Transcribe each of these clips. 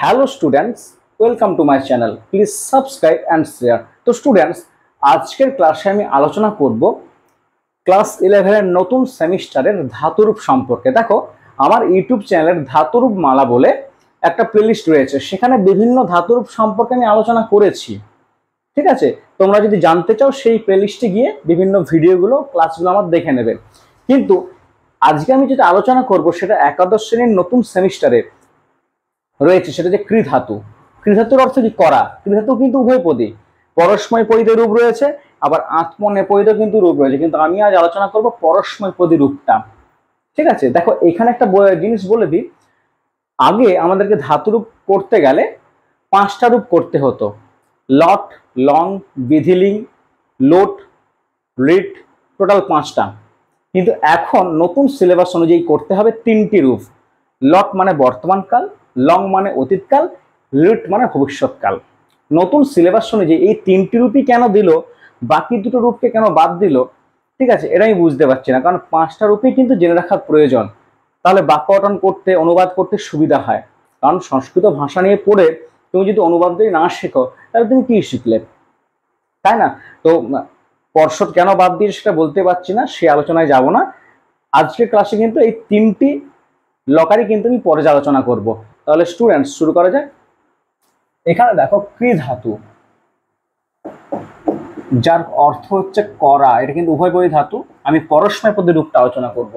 Hello students, welcome to my channel. Please subscribe and share. তো students, আজকের ক্লাসে আমি আলোচনা করব ক্লাস 11-এর নতুন সেমিস্টারের ধাতুরূপ সম্পর্কে। দেখো, আমার ইউটিউব চ্যানেলের ধাতুরূপ মালা বলে একটা প্লেলিস্ট রয়েছে, সেখানে বিভিন্ন ধাতুরূপ সম্পর্কে আমি আলোচনা করেছি। ঠিক আছে, তোমরা যদি জানতে চাও সেই প্লেলিস্টে গিয়ে বিভিন্ন ভিডিওগুলো ক্লাসগুলো আমার দেখে নেবে। কিন্তু আজকে আমি যেটা আলোচনা করব সেটা একাদশ শ্রেণীর নতুন সেমিস্টারে রয়েছে, সেটা যে কৃধাতু। কৃধাতুর অর্থ কি? করা। কৃধাতু কিন্তু উভয় পদী, পরস্ময় পদিত রূপ রয়েছে, আবার আত্মনেপদিত কিন্তু রূপ রয়েছে, কিন্তু আমি আজ আলোচনা করব পরস্ময় পদী রূপটা। ঠিক আছে, দেখো এখানে একটা জিনিস বলে দিই। আগে আমাদেরকে ধাতুরূপ করতে গেলে 5টা রূপ করতে হতো: লট, লং, বিধিলিং, লোট, রিট, টোটাল 5টা। কিন্তু এখন নতুন সিলেবাস অনুযায়ী করতে হবে 3টি রূপ। লট মানে বর্তমানকাল, লং মানে অতীতকাল, রিট মানে ভবিষ্যৎকাল। নতুন সিলেবাস অনুযায়ী এই 3টি রূপই কেন দিল, বাকি দুটো রূপকে কেন বাদ দিল, ঠিক আছে, এটা আমি বুঝতে পারছি না। কারণ 5টা রূপই কিন্তু জেনে রাখার প্রয়োজন, তাহলে বাক্য গঠন করতে, অনুবাদ করতে সুবিধা হয়। কারণ সংস্কৃত ভাষা নিয়ে পড়ে তুমি যদি অনুবাদ যদি না শেখো, তাহলে তুমি কি শিখলে, তাই না? তো পর্ষদ কেন বাদ দিয়ে সেটা বলতে পারছি না, সে আলোচনায় যাব না। আজকের ক্লাসে কিন্তু এই 3টি লকারই কিন্তু আমি পরে আলোচনা করব। তাহলে স্টুডেন্টস, শুরু করা যাক। এখানে দেখো কৃধাতু, যার অর্থ হচ্ছে করা, এটা কিন্তু উভয় পদী ধাতু। আমি পরস্ময় পদী রূপটা আলোচনা করব।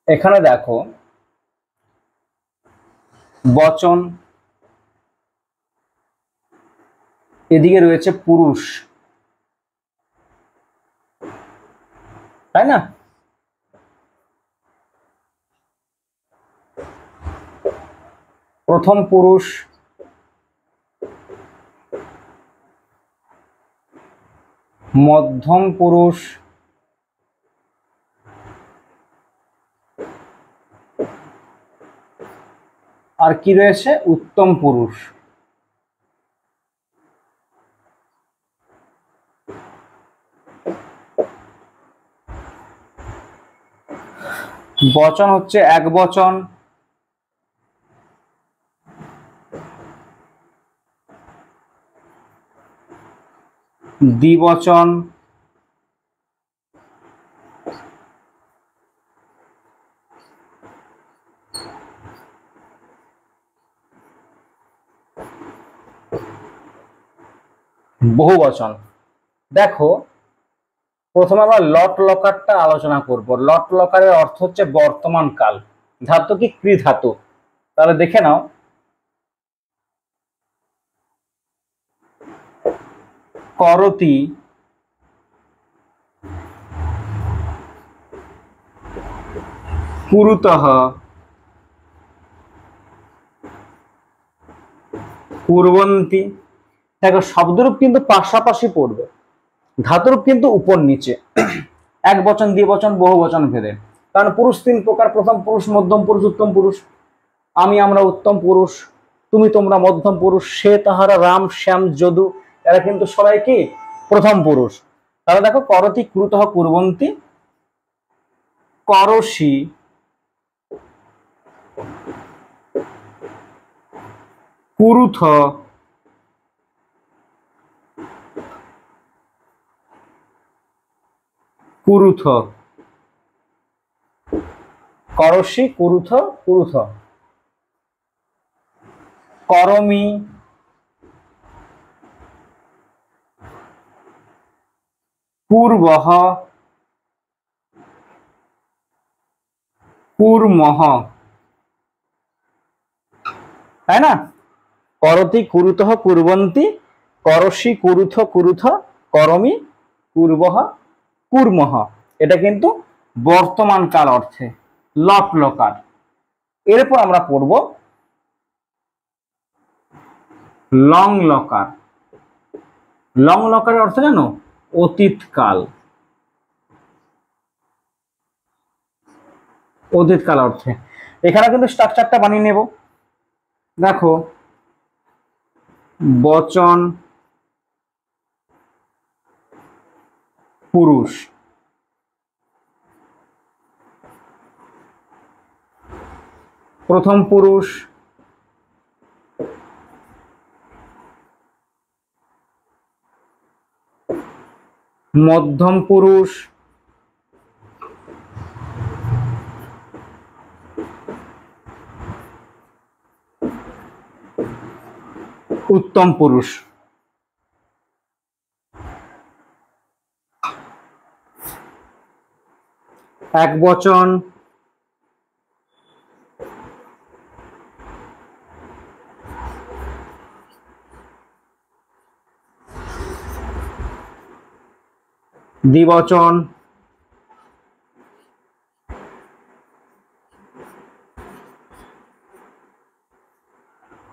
এখানে দেখো বচন, এদিকে রয়েছে পুরুষ, তাই না? প্রথম পুরুষ, মধ্যম পুরুষ, আর কি রয়েছে? উত্তম পুরুষ। বচন হচ্ছে এক বচন, দ্বিবচন, বহুবচন। দেখো, প্রথমে আমরা লট লকারটা আলোচনা করব। লট লকারের অর্থ হচ্ছে বর্তমান কাল। ধাতু কি? কৃধাতু। তাহলে দেখে নাও, করতি, কুরুতঃ, কুর্বন্তি। দেখো, শব্দরূপ কিন্তু পাশাপাশি পড়বে, ধাতুরূপ কিন্তু উপর নিচে, এক বচন, দ্বিবচন, বহু বচন ভেদে। কারণ পুরুষ 3 প্রকার: প্রথম পুরুষ, মধ্যম পুরুষ, উত্তম পুরুষ। আমি, আমরা উত্তম পুরুষ, তুমি, তোমরা মধ্যম পুরুষ, সে, তাহারা, রাম, শ্যাম, যদু, এরা কিন্তু সবাই কি? প্রথম পুরুষ। তাহলে দেখো, করতি, কুরুতঃ, কুর্বন্তি, করসি, কুরুথ, কুরুথ, করসি, কুরুথ, কুরুথ, করমি, কুর্বহ, কুর্মহ, তাই না? করতি, কুরুতঃ, কুর্বন্তি, করসি, কুরুথ, কুরুথ, করমি, কুর্বহ, কুর্মহ। এটা কিন্তু বর্তমান কাল অর্থে লট লকার। এরপর আমরা পড়ব লং লকার। লং লকারের অর্থ জানো? অতীতকাল। অতীতকাল অর্থে এখানে কিন্তু স্ট্রাকচারটা বানিয়ে নেব। দেখো, বচন, পুরুষ, প্রথম পুরুষ, মধ্যম পুরুষ, উত্তম পুরুষ। একবচন, দ্বিবচন,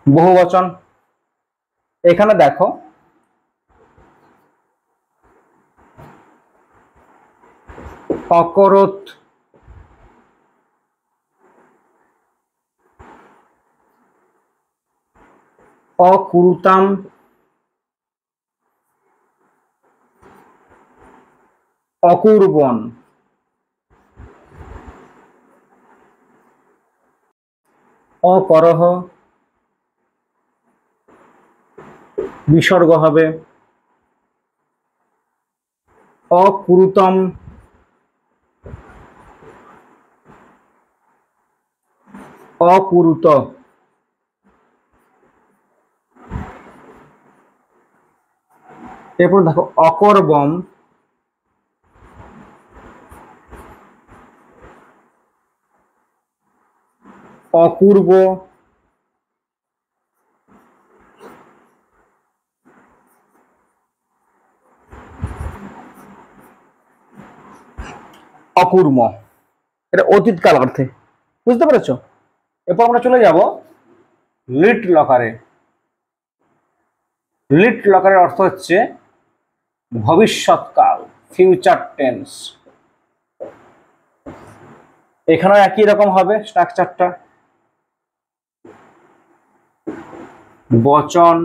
বহুবচন। এখানে দেখো অকরত, অকুরুতাম, অকুর্বন, অকরহ, বিসর্গ হবে, অকুরুতম, অকুরুত। এরপর দেখো অকর্বম, অকুর্ব, অকুর্ম। এটা অতীতকাল অর্থে, বুঝতে পেরেছ? এরপর আমরা চলে যাব লিট লকারে। লিট লকারের অর্থ হচ্ছে ভবিষ্যৎকাল, ফিউচার টেন্স। এখানেও একই রকম হবে স্ট্রাকচারটা, বচন,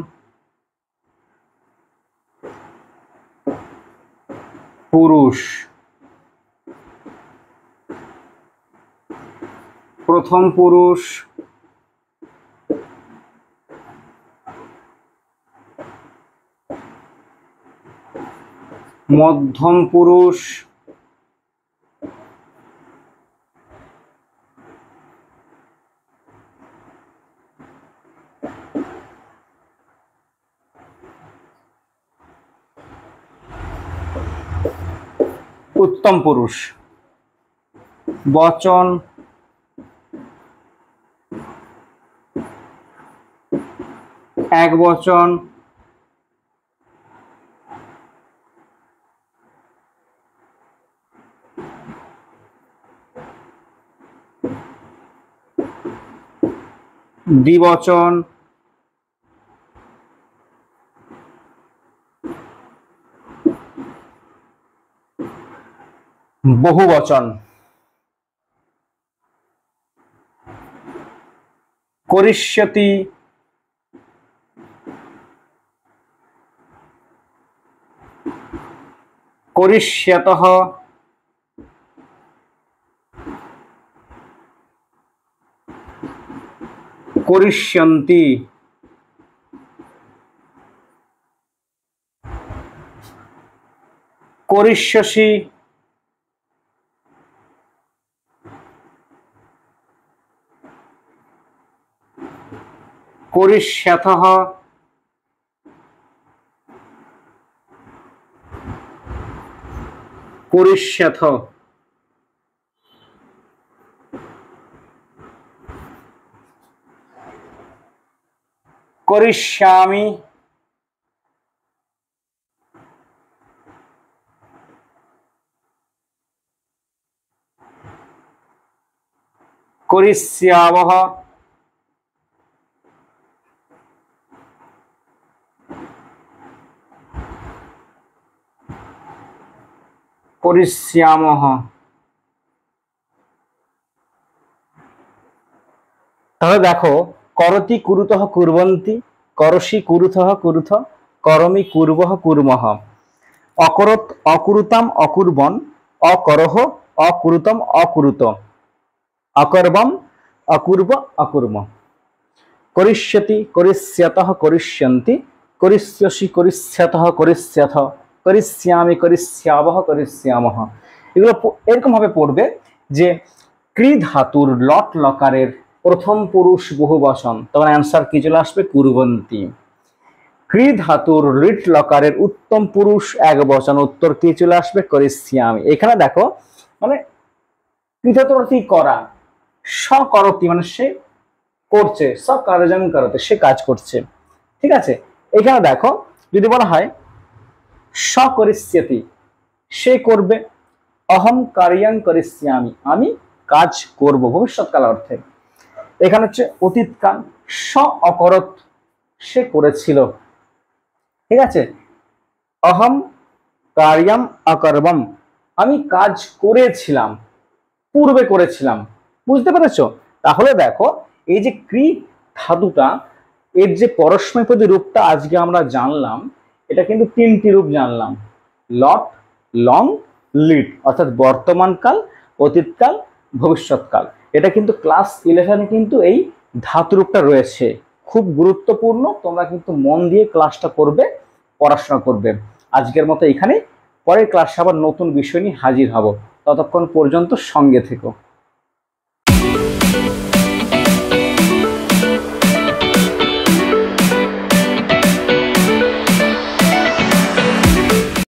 পুরুষ, প্রথম পুরুষ, মধ্যম পুরুষ, উত্তম পুরুষ। বচন, একবচন, দ্বিবচন, বহুবচন। করিষ্যতি, করিষ্যতঃ, করিষ্যন্তি, করিষ্যসি, করিষ্যথঃ, করিষ্যথ। করিষ্যামি, করিষ্যাবহ, করিষ্যামহ। তাহলে দেখো করতি কুরুতঃ কুর্বন্তি, করসি কুরুথঃ কুরুথ, করমি কুর্বঃ কুর্মঃ। অকরত অকুরুতাম অকুর্বন, অকরহ অকুরুতম অকুরুত, অকর্বম অকুর্ব অকুর্ম, করিষ্যতি করিষ্যতঃ করিষ্যন্তি, করিষ্যসি করিষ্যতঃ করিষ্যথ, করিষ্যামি করিষ্যাবহ করিষ্যামহ। এগুলো এরকম ভাবে পড়বে যে ক্রি ধাতুর লট লকারের প্রথম পুরুষ বহুবচন, তখন অ্যান্সার কি চলে আসবে? কুর্বন্তি। ক্রি ধাতুর লিট লকারের উত্তম পুরুষ এক বচন, উত্তর কি চলে আসবে? করিষ্যামি। এখানে দেখো মানে কৃততরতি করা, সকরতি মানে সে করছে, সব কার্যং করতে সে কাজ করছে, ঠিক আছে। এখানে দেখো যদি বলা হয় সকরিষ্যতি সে করবে, অহম কার্যং করিষ্যামি আমি কাজ করব ভবিষ্যৎকাল অর্থে। এখানে হচ্ছে অতীতকাল, স অকরত সে করেছিল, ঠিক আছে। অহম কার্যম অকর্বম আমি কাজ করেছিলাম, পূর্বে করেছিলাম, বুঝতে পেরেছো? তাহলে দেখো এই যে ক্রি ধাতুটা এর যে পরস্মৈপদী রূপটা আজকে আমরা জানলাম, এটা কিন্তু তিনটি রূপ জানলাম, লট, লং, লিড, অর্থাৎ বর্তমানকাল, অতীতকাল, ভবিষ্যৎকাল। এটা কিন্তু ক্লাস 11-এ কিন্তু এই ধাতু রূপটা রয়েছে, খুব গুরুত্বপূর্ণ। তোমরা কিন্তু মন দিয়ে ক্লাসটা করবে, পড়াশোনা করবে। আজকের মতো এখানে, পরের ক্লাসে আবার নতুন বিষয় নিয়ে হাজির হব, ততক্ষণ পর্যন্ত সঙ্গে থেকো।